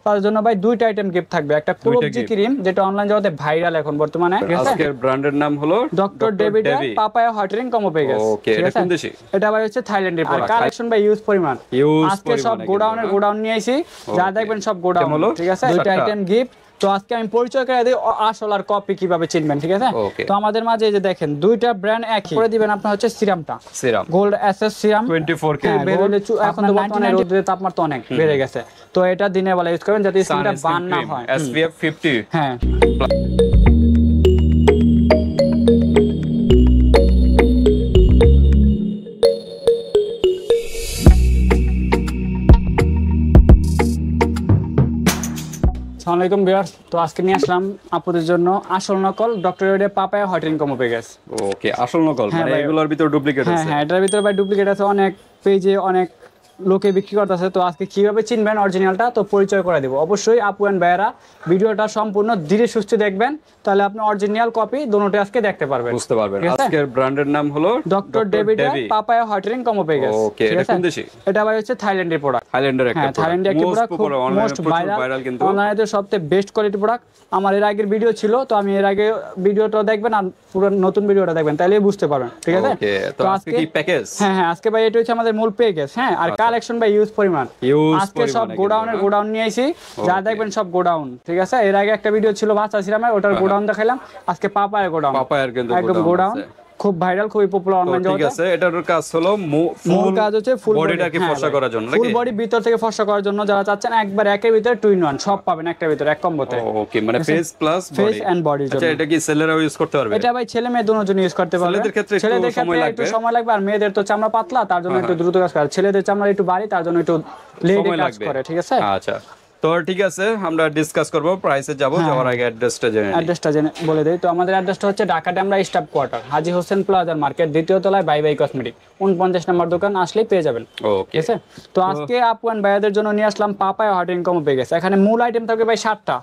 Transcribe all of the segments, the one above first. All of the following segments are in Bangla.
তার জন্য ভাই দুইটা আইটেম গিফট থাকবে। একটা কুলবজি ক্রিম, যেটা অনলাইন জগতে ভাইরাল এখন বর্তমানে। আজকের ব্র্যান্ডের নাম হলো ডক্টর ডেভিড পাপায়া হটরিং কম্বো পেয়ে গেছে। ওকে, এটা কোন দেশি? এটা ভাই হচ্ছে থাইল্যান্ডের প্রোডাক্ট। কালেকশন ভাই ইউজ পরিমাণ, আজকে সব গোডাউন নিয়ে আইছি, যা দেখবেন সব গোডাউন। ঠিক আছে, দুইটা আইটেম গিফট। তো আজকে আমি পরিচয় করে দিই আসল আর কপি কিভাবে চিনবেন। ঠিক আছে, তো আমাদের মাঝে এই যে দেখেন দুইটা ব্র্যান্ড একই করে দিবেন। আপনার হচ্ছে সিরামটা গোল্ড এসএস সিরাম 24K এখন তো বর্তমানে রোদের তাপমাত্রা অনেক বেড়ে গেছে, তো এটা দিনের বেলা ইউজ করবেন যাতে স্কিনটা বার্ন না হয়। SPF 50। হ্যাঁ, আসসালামু আলাইকুম ভিউয়ার্স। তো আজকে নিয়ে আসলাম আপনাদের জন্য আসল নকল ডক্টর ডেভিড পাপায়া হটরিং কম্বো পেয়ে গেছে। ওকে, আসল নকল মানে এগুলোর ভিতর ডুপ্লিকেট আছে? হ্যাঁ, এটার ভিতরে ভাই ডুপ্লিকেট আছে, অনেক পেজে অনেক লোকে বিক্রি করতেছে। তো আজকে কিভাবে চিনবেন অরিজিনালটা, তো পরিচয় করে দেব। অবশ্যই আপু এন্ড ভাইয়ারা ভিডিওটা সম্পূর্ণ ধীরে সুস্থে দেখবেন, তাহলে আপনি অরিজিনাল কপি দুটোই আজকে দেখতে পারবেন, বুঝতে পারবেন। আজকের ব্র্যান্ডের নাম হলো ডক্টর ডেভিড পাপায়া হটরিং কম্বো পেয়ে গেছে। ওকে, এটা কোন দেশি? এটা ভাই হচ্ছে থাইল্যান্ডের প্রোডাক্ট। থাইল্যান্ডের একটা প্রোডাক্ট, থাইল্যান্ডের একটা প্রোডাক্ট, খুব মোস্ট ভাইরাল কিন্তু অনলাইনে সবচেয়ে বেস্ট কোয়ালিটি প্রোডাক্ট। আমার এর আগের ভিডিও ছিল, তো আমি এর আগে ভিডিওটা দেখবেন আর পুরো নতুন ভিডিওটা দেখবেন, তাহলেই বুঝতে পারবেন। ঠিক আছে, ওকে। তো আজকে কি প্যাকেজ? হ্যাঁ, আজকে ভাই এটা হচ্ছে আমাদের মূল প্যাকেজ। হ্যাঁ, আর কালেকশন ভাই ইউজ পরিমাণ, আজকে সব গোডাউন নিয়ে আইছি, যা দেখবেন সব গোডাউন। ঠিক আছে, এর আগে একটা ভিডিও ছিল বাচ্চা সিরামের, ওটার গোডাউন দেখাইলাম। আজকে পাপায়ার গোডাউন, পাপায়ার কিন্তু একদম গোডাউন, খুব ভাইরাল, খুবই পপুলার অনলাইন জগতে। ঠিক আছে, এটার কাজ হলো মূল কাজ হচ্ছে ফুল বডিটাকে ফর্সা করার জন্য, নাকি ফুল বডি ভিতর থেকে ফর্সা করার জন্য। যারা চাচ্ছেন একবার একের ভিতরে টু ইন ওয়ান সব পাবেন একটা ভিতরে এক কম্বোতে। ওকে, মানে face plus face and body. আচ্ছা, এটা কি ছেলেরাও ইউজ করতে পারবে? এটা ভাই ছেলে মেয়ে দুটোর জন্য ইউজ করতে পারবে। ছেলেদের ক্ষেত্রে একটু সময় লাগবে, আর মেয়েদের তো চামড়া পাতলা, তার জন্য একটু দ্রুত কাজ করে। ছেলেদের চামড়া একটু ভারী, তার জন্য একটু লেটে কাজ করে। ঠিক আছে, আচ্ছা। তো ঠিক আছে, আমরা ডিসকাস করব, প্রাইসে যাব, যাওয়ার আগে অ্যাড্রেসটা জেনে বলে দেই। তো আমাদের অ্যাড্রেসটা হচ্ছে ঢাকা ডেমরা স্টাফ কোয়ার্টার, হাজী হোসেন প্লাজার মার্কেট, দ্বিতীয় তলায় বাই বাই কসমেটিক, 49 নম্বর দোকান, আসলেই পেয়ে যাবেন। ওকে, ঠিক আছে। তো আজকে আপু এন্ড ভাইয়াদের জন্য নিয়ে আসলাম পাপায়া হটরিং কম্বো পেয়ে গেছে। এখানে মূল আইটেম থাকবে ভাই 7টা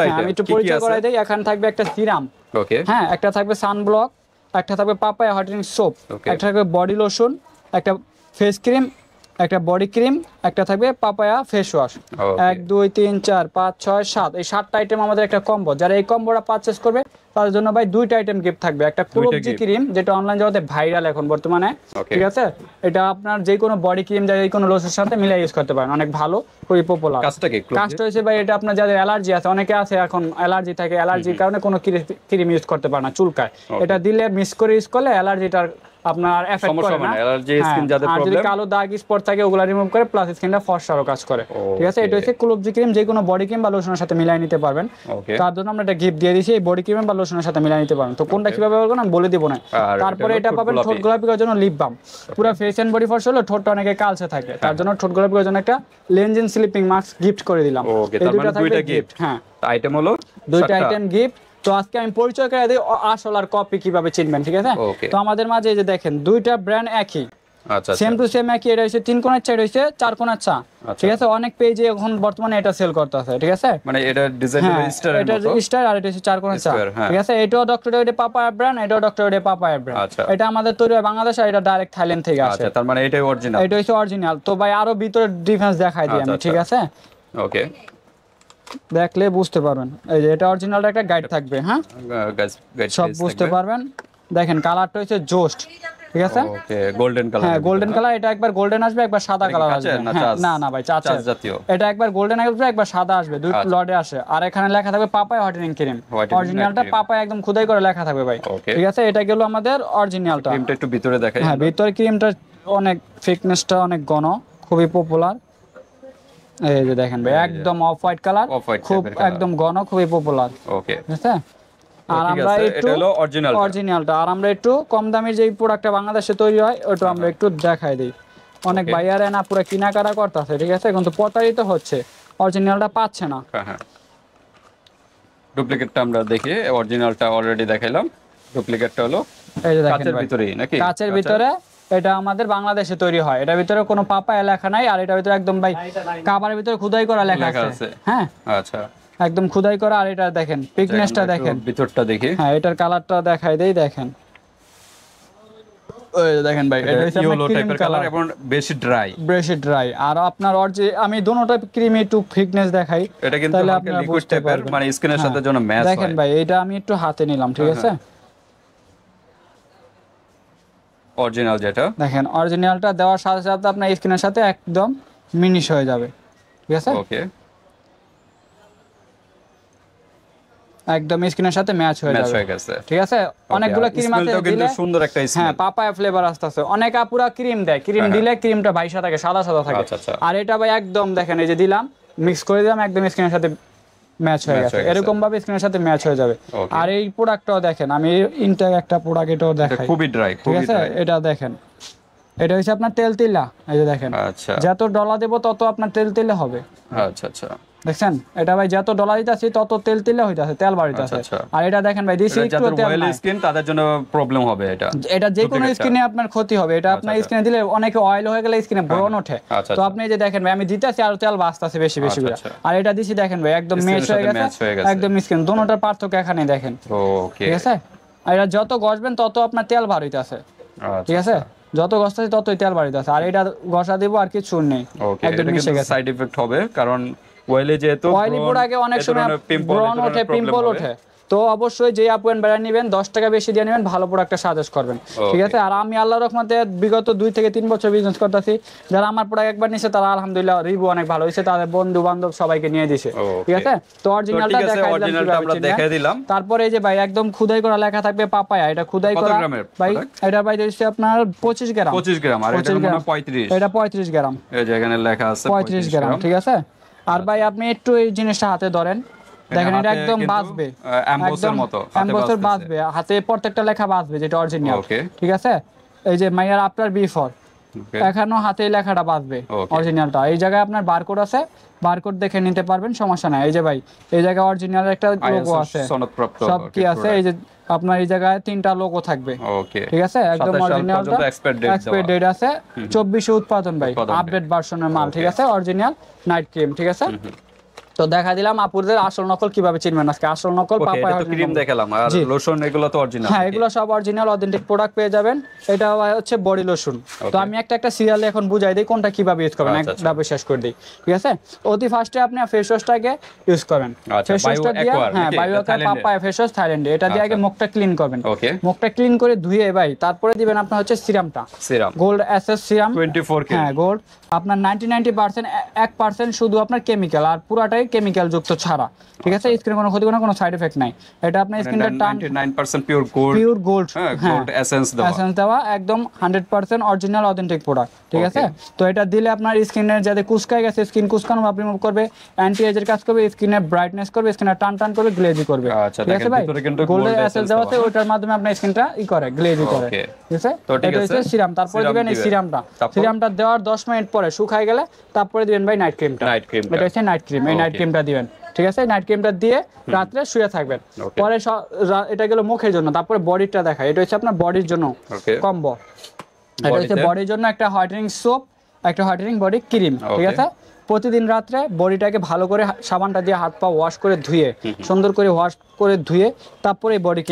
আইটেম। আমি একটু পরিচয় করাই দেই। এখানে থাকবে একটা সিরাম, ওকে, হ্যাঁ, একটা থাকবে সানব্লক, একটা থাকবে পাপায়া হটরিং সোপ, একটা থাকবে বডি লোশন, একটা ফেস ক্রিম, একটা বডি ক্রিম, একটা থাকবে পাপায়া ফেস ওয়াশ। 1 2 3 4 5 6 7, এই 7টা আইটেম আমাদের একটা কম্বো। যারা এই কম্বোটা পারচেজ করবে তার জন্য ভাই দুইটা আইটেম গিফট থাকবে। একটা কুলবজি ক্রিম, যেটা অনলাইন জগতে ভাইরাল এখন বর্তমানে। ঠিক আছে, এটা আপনার যে কোনো বডি ক্রিম যে কোনো লোশনের সাথে মিলিয়ে ইউজ করতে পারেন, অনেক ভালো, খুবই পপুলার। কাজটা হচ্ছে ভাই, এটা আপনার যাদের অ্যালার্জি আছে, অনেকে আছে এখন অ্যালার্জি থাকে, অ্যালার্জির কারণে কোনো ক্রিম ইউজ করতে পারে না, চুলকায়। এটা দিলে মিক্স করে ইউজ করলে অ্যালার্জিটার আপনার এফেক্ট করে না। অ্যালার্জি স্কিন যাদের প্রবলেম, যদি কালো দাগ স্পট থাকে ওগুলা রিমুভ করে, প্লাস স্কিনটা ফর্সারও কাজ করে। ঠিক আছে, এটা হচ্ছে কুলবজি ক্রিম, যে কোনো বডি ক্রিম বা লোশনের সাথে মিলাই নিতে পারবেন। তার জন্য আমরা একটা গিফট দিয়ে দিয়েছি, এই বডি ক্রিম বা লোশনের সাথে মিলাই নিতে পারবেন। তো কোনটা কিভাবে করবেন আমি বলে দিব না। তারপরে এটা পাবেন ঠোঁট গোলাপি করার জন্য লিপ বাম। পুরো ফেস এন্ড বডি ফর্স হলো, ঠোঁটটা অনেকে কালচে থাকে, তার জন্য ঠোঁট গোলাপি করার জন্য একটা লেনজিন স্লিপিং মাস্ক গিফট করে দিলাম। এই দুটো থাকবে গিফট। হ্যাঁ, আইটেম হলো দুইটা আইটেম গিফট। তো আজকে আমি পরিচয় করে দিই আসল আর কপি কিভাবে চিনবেন। ঠিক আছে, তো আমাদের মাঝে এই যে দেখেন দুইটা ব্র্যান্ড একই, আচ্ছা, সেম টু সেম একই। এটা হচ্ছে 3 কোণের চা, এটা হচ্ছে 4 কোণের চা। ঠিক আছে, অনেক পেজে এখন বর্তমানে এটা সেল করতেছে। ঠিক আছে, মানে এটা ডিজাইনের স্টারের মতো, এটা স্টার, আর এটা হচ্ছে 4 কোণের চা। ঠিক আছে, এটাও ডক্টর ডেভিড পাপায়া ব্র্যান্ড, এটাও ডক্টর ডেভিড পাপায়া ব্র্যান্ড। এটা আমাদের তৈরি হয় বাংলাদেশে, আর এটা ডাইরেক্ট থাইল্যান্ড থেকে আসে। আচ্ছা, তার মানে এটাই অরিজিনাল, এটা হচ্ছে অরিজিনাল। তো ভাই আরো ভিতরে ডিফারেন্স দেখাই দিই আমি। ঠিক আছে, ওকে, দেখলে বুঝতে পারবেন। এই যে এটা অরিজিনালটা একটা গাইড থাকবে, হ্যাঁ, সব বুঝতে পারবেন। দেখেন কালারটা হচ্ছে জোস্ট। ঠিক আছে, ওকে, গোল্ডেন কালার। হ্যাঁ, গোল্ডেন কালার। এটা একবার গোল্ডেন আসবে, একবার সাদা কালার আসবে। না না ভাই, চাচা জাতীয়। এটা একবার গোল্ডেন আসবে, একবার সাদা আসবে, দুই লটে আসে। আর এখানে লেখা থাকবে পাপায়া হটরিং ক্রিম, অরিজিনালটা পাপায়া একদম খোদাই করে লেখা থাকবে ভাই। ঠিক আছে, এটা গেল আমাদের অরিজিনালটা। ক্রিমটা একটু ভিতরে দেখাই। হ্যাঁ, ভিতরে ক্রিমটা অনেক থিকনেসটা অনেক ঘন, খুবই পপুলার। এই যে দেখেন ভাই, একদম অফ হোয়াইট কালার, খুব একদম ঘন, খুবই পপুলার। ওকে, ঠিক আছে। আর আমরা একটু অরিজিনালটা, আর আমরা একটু কম দামি যে প্রোডাক্টটা বাংলাদেশে তৈরি হয় ওটা আমরা একটু দেখাই দিই। অনেক বাইয়ারে না পুরো কিনাকাটা করতেছে। ঠিক আছে, কিন্তু প্রতারিত হচ্ছে, অরিজিনালটা পাচ্ছে না। হ্যাঁ, ডুপ্লিকেটটা আমরা দেখি, অরিজিনালটা অলরেডি দেখাইলাম। ডুপ্লিকেটটা হলো এই যে দেখেন কাচের ভিতরেই, নাকি কাচের ভিতরে। এটা আমাদের বাংলাদেশে তৈরি হয়, এটার ভিতরে কোনো পাপায়া লেখা নাই, আর এটার ভিতরে একদম ভাই কাভারের ভিতরে খোদাই করা লেখা আছে। হ্যাঁ, আচ্ছা, একদম খোদাই করা। আর এটা দেখেন থিকনেসটা দেখেন, ভিতরটা দেখি। হ্যাঁ, এটার কালারটা দেখাই দেই, দেখেন ওই দেখেন ভাই এটা হচ্ছে ইয়েলো আপনার ক্রিম টাইপের কালার কালার, এবং বেশি ড্রাই। বেশি ড্রাই। আর আপনার আমি দুটোটা ক্রিম একটু থিকনেস দেখাই, এটা কিন্তু তাহলে হালকা আপনারা লিকুইড বুঝতে টাইপের, পারবেন। মানে স্কিনের সাথে যেন ম্যাচ হয়। দেখেন ভাই এটা আমি একটু হাতে নিলাম, ঠিক আছে? অরিজিনাল যেটা দেখেন অরিজিনালটা দেওয়ার সাথে সাথে আপনার স্কিনের সাথে একদম মিনিশ হয়ে যাবে, ঠিক আছে? ওকে, একদম স্কিনের সাথে ম্যাচ হয়ে ম্যাচ যাবে, হয়ে গেছে। ঠিক আছে? অনেকগুলো ক্রিম আছে স্মেলটাও কিন্তু দিলে, সুন্দর একটা হ্যাঁ স্মেল। পাপায়া ফ্লেভার আসতেছে। অনেক আপুরা ক্রিম দেয়, ক্রিম দিলে ক্রিমটা ভাইসা থাকে, সাদা সাদা থাকে। আচ্ছা, আচ্ছা। আর এটা ভাই একদম দেখেন এই যে দিলাম, মিক্স করে দিলাম, একদম স্কিনের সাথে ম্যাচ হয়ে গেছে, এরকম ভাবে স্কিনের সাথে ম্যাচ হয়ে যাবে। Okay. আর এই প্রোডাক্টটাও দেখেন, আমি ইনটেক একটা প্রোডাক্ট এটাও এটা দেখাই, খুবই ড্রাই, ঠিক খুবই আছে? ড্রাই। এটা দেখেন, এটা হচ্ছে আপনার তেল তিলা, এই যে দেখেন, আচ্ছা যত ডলার দেবো তত আপনার তেল তিলে হবে, আচ্ছা আচ্ছা। দেখছেন? এটা ভাই যত ডলার দিতেছি তত তেল তিলে হইতাছে, তেল বাড়িতেছে। আচ্ছা। আর এটা দেখেন ভাই দিছি একটু যাদের তেল অয়েলি নাই, স্কিন তাদের জন্য প্রবলেম হবে এটা। এটা যে কোনো স্কিনে আপনার ক্ষতি হবে। এটা আপনার স্কিনে দিলে অনেকে অয়েল হয়ে গেলে স্কিনে ব্রণ ওঠে, আচ্ছা, তো আপনি এই যে দেখেন ভাই আমি দিতেছি আর তেল বাঁচতেছে বেশি বেশি করে। আচ্ছা, আর এটা দিছি দেখেন ভাই একদম ম্যাচ হয়ে গেছে, একদম স্কিন দুটোটার পার্থক্য এখানে দেখেন, ওকে, ঠিক আছে? আর এটা যত ঘষবেন তত আপনার তেল বার হইতাছে, ঠিক আছে? যত ঘষতেছে ততই তেল বার হইতাছে। আর এটা ঘষা দিব আর কিছু নেই, একদম মিশে গেছে। সাইড ইফেক্ট হবে কারণ অয়েলি যেহেতু, অয়েলি প্রোডাক্টে অনেক সময় ব্রণ ওঠে, পিম্পল ওঠে, তো অবশ্যই যে আপুয়েন বেড়া নেবেন 10 টাকা বেশি দিয়ে নেবেন, ভালো প্রোডাক্টটা সাজেস্ট করবেন, ঠিক আছে? আর আমি আল্লাহর রহমতে বিগত 2 থেকে 3 বছর বিজনেস করতেছি, যারা আমার প্রোডাক্ট একবার নিছে তারা আলহামদুলিল্লাহ রিভিউ অনেক ভালো হয়েছে, তাদের বন্ধু বান্ধব সবাইকে নিয়ে দিছে, ঠিক আছে? তো অরিজিনালটা দেখাই দিলাম। তারপরে এই যে ভাই একদম খুদাই করা লেখা থাকবে পাপায়া, এটা খুদাই করা ভাই, এটা ভাই দিচ্ছে আপনার 25 গ্রাম, 25 গ্রাম, আর এটা মনে হয় 35, এটা 35 গ্রাম, এই যে এখানে লেখা আছে 35 গ্রাম, ঠিক আছে? আর ভাই আপনি একটু এই জিনিসটা হাতে ধরেন, দেখেন এটা একদম বাজবে, এমবসের মতো এমবসের বাজবে, হাতে প্রত্যেকটা লেখা বাজবে যেটা অরিজিনাল, ঠিক আছে? এই যে মাইয়ার আফটার বিফোর, এখানে হাতে লেখাটা বাজবে অরিজিনালটা। এই জায়গায় আপনার বারকোড আছে, বারকোড দেখে নিতে পারবেন, সমস্যা নাই। এই যে ভাই এই জায়গায় অরিজিনাল একটা লোগো আছে, সব কি আছে, এই যে আপনার এই জায়গায় 3টা লোগো থাকবে, ঠিক আছে? একদম অরিজিনালটা এক্সপায়ার ডেট আছে, 24 উৎপাদন ভাই, আপডেট ভার্সনের মাল, ঠিক আছে? অরিজিনাল নাইট ক্রিম, ঠিক আছে? তো দেখা দিলাম আপুদের আসল নকল কিভাবে চিনবেন আজকে। আসল নকল পাপায়া ক্রিম দেখালাম, আর লোশন এগুলো তো অরিজিনাল। হ্যাঁ এগুলো সব অরিজিনাল অথেন্টিক প্রোডাক্ট পেয়ে যাবেন। এটা হচ্ছে বডি লোশন। তো আমি একটা সিরিয়ালে এখন বুঝাই দিই কোনটা কিভাবে ইউজ করবেন, একভাবে শেষ করে দিই, ঠিক আছে? অতি ফার্স্টে আপনি ফেস ওয়াশটাকে ইউজ করবেন, ফেস ওয়াশটা দিয়ে, হ্যাঁ বায়োঅ্যাকার পাপায়া ফেস ওয়াশ থাইল্যান্ডে, এটা দিয়ে আগে মুখটা ক্লিন করবেন, মুখটা ক্লিন করে ধুয়ে ভাই তারপরে দিবেন আপনার হচ্ছে সিরামটা, গোল্ড এসএস সিরাম 24K, হ্যাঁ গোল্ড। আপনার 90% 1% শুধু আপনার কেমিক্যাল, আর পুরাটাই কেমিক্যাল যুক্ত ছাড়া, ঠিক আছে? স্কিনে কোনো ক্ষতি কোনো সাইড এফেক্ট নাই। এটা আপনার স্কিনটা 99% পিওর গোল্ড, হ্যাঁ গোল্ড এসেন্স দেওয়া, একদম 100% অরিজিনাল অথেন্টিক প্রোডাক্ট, ঠিক আছে? তো এটা দিলে আপনার স্কিনের যাতে কুচকায় গেছে, স্কিন কুচকানো আপনি রিমুভ করবে, অ্যান্টি এজের কাজ করবে, স্কিনের ব্রাইটনেস করবে, স্কিনটা টান করবে, গ্লেজি করবে, ঠিক আছে ভাই? গোল্ড এসেন্স দেওয়াতে ওটার মাধ্যমে আপনার স্কিনটা করে গ্লেজি করে, ঠিক আছে? এটা হচ্ছে সিরাম। তারপরে দিবেন এই সিরামটা দেওয়ার 10 মিনিট পরে শুকায় গেলে তারপরে দিবেন ভাই নাইট ক্রিমটা, এটা হচ্ছে নাইট ক্রিম। এই নাইট ক্রিমটা দিবেন, ঠিক আছে? নাইট ক্রিমটা দিয়ে রাত্রে শুয়ে থাকবেন। পরে এটা গেল মুখের জন্য। তারপরে বডিটা দেখায়, এটা হচ্ছে আপনার বডির জন্য কম্বো। এটা হচ্ছে বডির জন্য একটা হোয়াইটেনিং সোপ, একটা হোয়াইটেনিং বডি ক্রিম, ঠিক আছে? প্রতিদিন রাত্রে বডিটাকে ভালো করে সাবানটা দিয়ে হাত পা ওয়াশ করে ধুয়ে, সুন্দর করে ওয়াশ করে ধুয়ে তারপরে বডি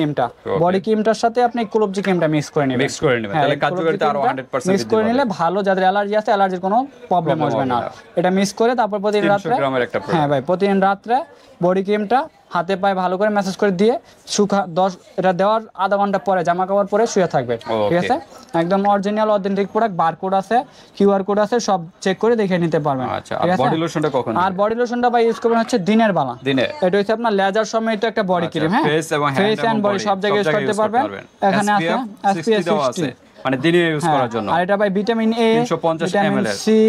ক্রিমটার সাথে আপনি ক্লোবজি ক্রিমটা মিক্স করে নেবেন, তাহলে কার্যকারিতা আরো 100% মিক্স করে নিলে ভালো। যাদের অ্যালার্জি আছে অ্যালার্জির কোনো প্রবলেম হবে না। এটা মিক্স করে তারপর প্রতিদিন রাত্রে, হ্যাঁ ভাই প্রতিদিন রাত্রে বডি ক্রিমটা হাতে পায়ে ভালো করে ম্যাসাজ করে দিয়ে এটা দেওয়ার আধা ঘন্টা পরে জামা কাপড় পরে শুয়ে থাকবে, ঠিক আছে? একদম অরিজিনাল অথেন্টিক প্রোডাক্ট, বারকোড আছে, কিউআর কোড আছে, সব চেক করে দেখে নিতে পারবেন। আর বডি লোশনটা কখন? আর বডি লোশনটা ভাই ইউজ করবেন হচ্ছে দিনের বেলা। এটা হচ্ছে আপনার লেজার সময় তো একটা বডি ক্রিম, হ্যাঁ ফেস এন্ড বডি সব জায়গায় ইউজ করতে পারবেন। এখানে আছে SPF 60, মানে দিনে ইউজ করার জন্য। আর এটা ভাই vitamin A, 350 ml, C,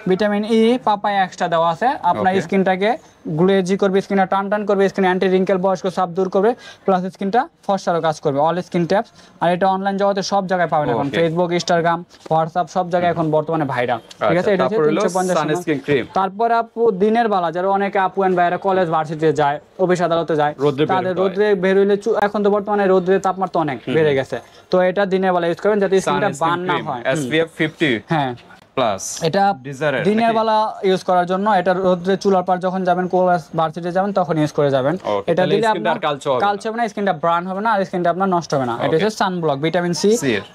vitamin E, papaya extra দেওয়া আছে। আপনার স্কিনটাকে গ্লেজি করবে, স্কিনটা টান করবে, স্কিন অ্যান্টি রিঙ্কেল বয়স্ক সব দূর করবে, প্লাস স্কিনটা ফর্সারও কাজ করবে। All skin taps. আর এটা অনলাইন জগতে সব জায়গায় পাবেন এখন, ফেসবুক, ইনস্টাগ্রাম, হোয়াটসঅ্যাপ সব জায়গায় এখন বর্তমানে ভাইরাল, ঠিক আছে? এটা হচ্ছে 350 ক্রিম। তারপর আপু দিনের বেলা যারা অনেকে আপু এন্ড ভাইরা কলেজ ভার্সিটিতে যায়, অফিস আদালতে যায়, তাদের রোদ্রে বের হইলে, এখন তো বর্তমানে রোদ্রের তাপমাত্রা অনেক বেড়ে গেছে, তো এটা দিনের বেলা ইউজ করবেন যাতে স্কিনটা বার্ন না হয়। SPF 50, হ্যাঁ প্লাস এটা ডিজায়ার দিনের বেলা ইউজ করার জন্য, এটা রোদ্রে চুলার পার যখন যাবেন কোলাস ভার্সিটি যাবেন তখন ইউজ করে যাবেন। এটা দিলে আপনার কালচে হবে না, স্কিনটা ব্রাউন হবে না, আর স্কিনটা আপনার নষ্ট হবে না। এটা হচ্ছে সানব্লক ভিটামিন সি,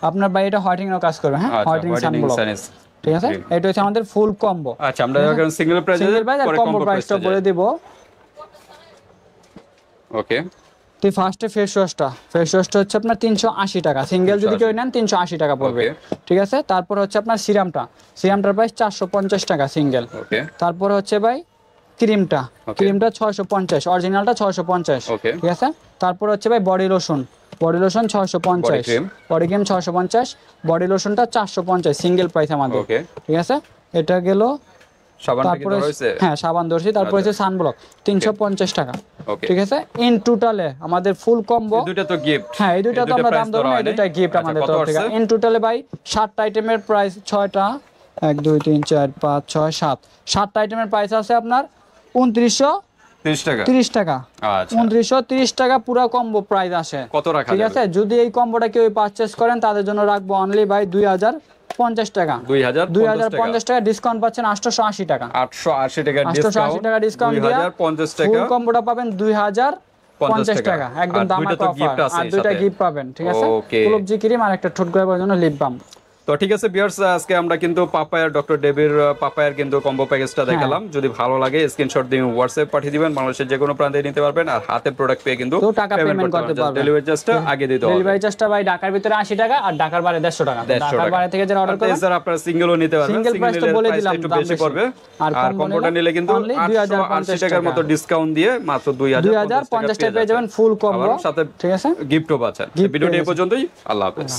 আপনার বাই এটা হোয়াইটেনিং এর কাজ করবে। হ্যাঁ, হোয়াইটেনিং সানব্লক, ঠিক আছে। এটা হচ্ছে আমাদের ফুল কম্বো। আচ্ছা, আমরা এখন সিঙ্গেল প্রাইসে পরে কম্বো প্রাইসটা বলে দিব। ওকে, তো ফার্স্টে ফেস ওয়াশটা হচ্ছে আপনার 380 টাকা, সিঙ্গেল যদি কেউ নেন 380 টাকা পড়বে, ঠিক আছে। তারপর হচ্ছে আপনার সিরামটার প্রাইস 450 টাকা সিঙ্গেল। ওকে, তারপর হচ্ছে ভাই ক্রিমটা 650, অরিজিনালটা 650, ঠিক আছে। তারপর হচ্ছে ভাই body lotion 650, body cream 650, body লোশনটা 450 সিঙ্গেল প্রাইস আমাদের, ঠিক আছে। এটা গেল তারপরে, হ্যাঁ সাবান ধরছি। তারপর হচ্ছে সানব্লক 350 টাকা, ঠিক আছে। ইন টোটালে আমাদের ফুল কম্বো, দুটো তো গিফট, হ্যাঁ এই দুটো তো আমরা দাম ধরবো, এই দুটো গিফট আমাদের তরফ থেকে। ইন টোটালে ভাই 7টা আইটেমের প্রাইস 6টা 1 2 3 4 5 6 7 7টা আইটেমের প্রাইস আছে আপনার 2930 টাকা। আচ্ছা, 2930 টাকা পুরো কম্বো প্রাইস আসে। কত রাখা যাবে, ঠিক আছে। যদি এই কম্বোটা কেউ পারচেজ করেন তাদের জন্য রাখবো অনলি ভাই 2050 টাকা, 2050 টাকা ডিসকাউন্ট পাচ্ছেন 880 টাকা, 880 টাকা ডিসকাউন্ট দিয়ে 2050 টাকা ফুল কম্বোটা পাবেন 2050 টাকা, একদম দামাকা অফার। আর দুইটা গিফট পাবেন, ঠিক আছে। কুলুপ জি ক্রিম আর একটা ঠোঁট গোলাপের জন্য লিপ বাম। তো ঠিক আছে ভিউয়ার্স, আজকে আমরা কিন্তু পাপায়ার ডক্টর ডেভির পাপায়ার কিন্তু কম্বো প্যাকেজটা দেখালাম। যদি ভালো লাগে স্ক্রিনশট দিয়ে হোয়াটসঅ্যাপ পাঠিয়ে দিবেন, বাংলাদেশের যে কোনো প্রান্তে নিতে পারবেন। আর হাতে প্রোডাক্ট পেয়ে কিন্তু টাকা পেমেন্ট করতে পারবেন। ডেলিভারি চার্জটা আগে দিতে হবে। ডেলিভারি চার্জটা ভাই ঢাকার ভিতরে 80 টাকা আর ঢাকার বাইরে 150 টাকা। ঢাকার বাইরে থেকে যারা অর্ডার করবেন স্যার আপনারা সিঙ্গেলও নিতে পারবেন। সিঙ্গেল প্রাইস তো বলে দিলাম, একটু বেশি পড়বে। আর কম্বোটা নিলে কিন্তু 880 টাকার মতো ডিসকাউন্ট দিয়ে মাত্র 2050 টাকা পেয়ে যাবেন ফুল কম্বো, সাথে ঠিক আছে। গিফটও পাচ্ছেন। ভিডিওটি এই পর্যন্তই, আল্লাহ হাফেজ।